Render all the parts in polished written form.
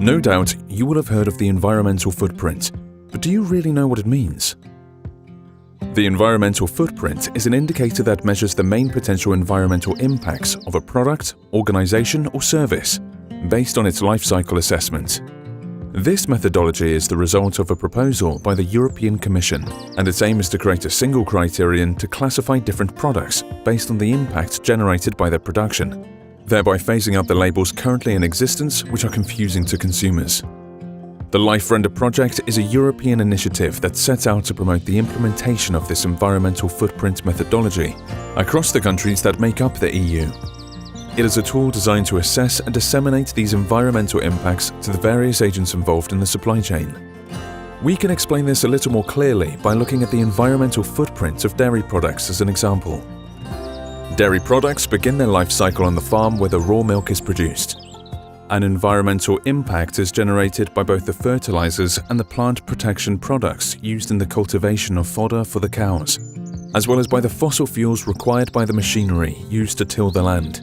No doubt you will have heard of the environmental footprint, but do you really know what it means? The environmental footprint is an indicator that measures the main potential environmental impacts of a product, organization, or service based on its life cycle assessment. This methodology is the result of a proposal by the European Commission, and its aim is to create a single criterion to classify different products based on the impact generated by their production, thereby phasing out the labels currently in existence which are confusing to consumers. The Life-RENDER project is a European initiative that sets out to promote the implementation of this environmental footprint methodology across the countries that make up the EU. It is a tool designed to assess and disseminate these environmental impacts to the various agents involved in the supply chain. We can explain this a little more clearly by looking at the environmental footprint of dairy products as an example. Dairy products begin their life cycle on the farm where the raw milk is produced. An environmental impact is generated by both the fertilizers and the plant protection products used in the cultivation of fodder for the cows, as well as by the fossil fuels required by the machinery used to till the land.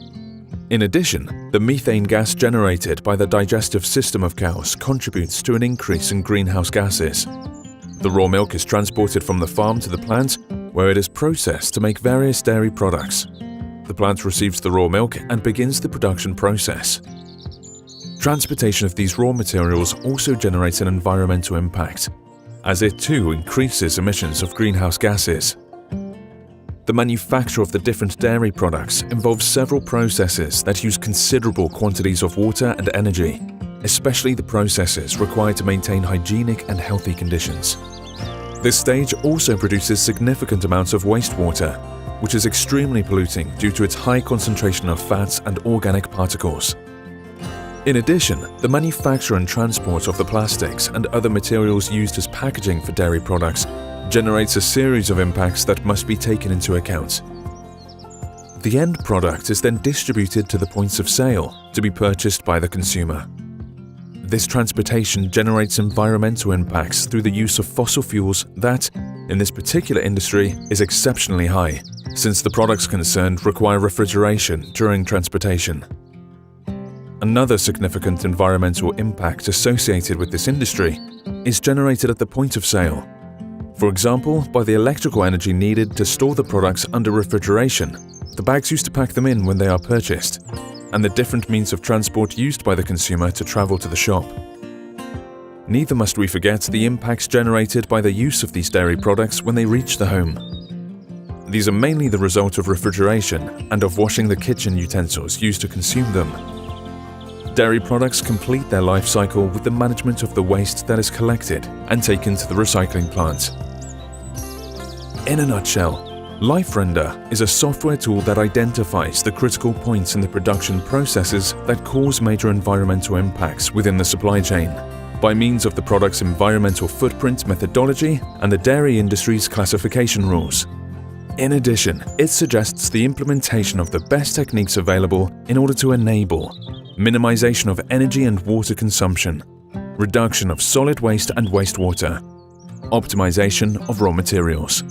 In addition, the methane gas generated by the digestive system of cows contributes to an increase in greenhouse gases. The raw milk is transported from the farm to the plant, where it is processed to make various dairy products. The plant receives the raw milk and begins the production process. Transportation of these raw materials also generates an environmental impact, as it too increases emissions of greenhouse gases. The manufacture of the different dairy products involves several processes that use considerable quantities of water and energy, especially the processes required to maintain hygienic and healthy conditions. This stage also produces significant amounts of wastewater, which is extremely polluting due to its high concentration of fats and organic particles. In addition, the manufacture and transport of the plastics and other materials used as packaging for dairy products generates a series of impacts that must be taken into account. The end product is then distributed to the points of sale to be purchased by the consumer. This transportation generates environmental impacts through the use of fossil fuels that, in this particular industry, is exceptionally high, since the products concerned require refrigeration during transportation. Another significant environmental impact associated with this industry is generated at the point of sale. For example, by the electrical energy needed to store the products under refrigeration, the bags used to pack them in when they are purchased, and the different means of transport used by the consumer to travel to the shop. Neither must we forget the impacts generated by the use of these dairy products when they reach the home. These are mainly the result of refrigeration and of washing the kitchen utensils used to consume them. Dairy products complete their life cycle with the management of the waste that is collected and taken to the recycling plant. In a nutshell, Life-RENDER is a software tool that identifies the critical points in the production processes that cause major environmental impacts within the supply chain, by means of the product's environmental footprint methodology and the dairy industry's classification rules. In addition, it suggests the implementation of the best techniques available in order to enable minimization of energy and water consumption, reduction of solid waste and wastewater, optimization of raw materials.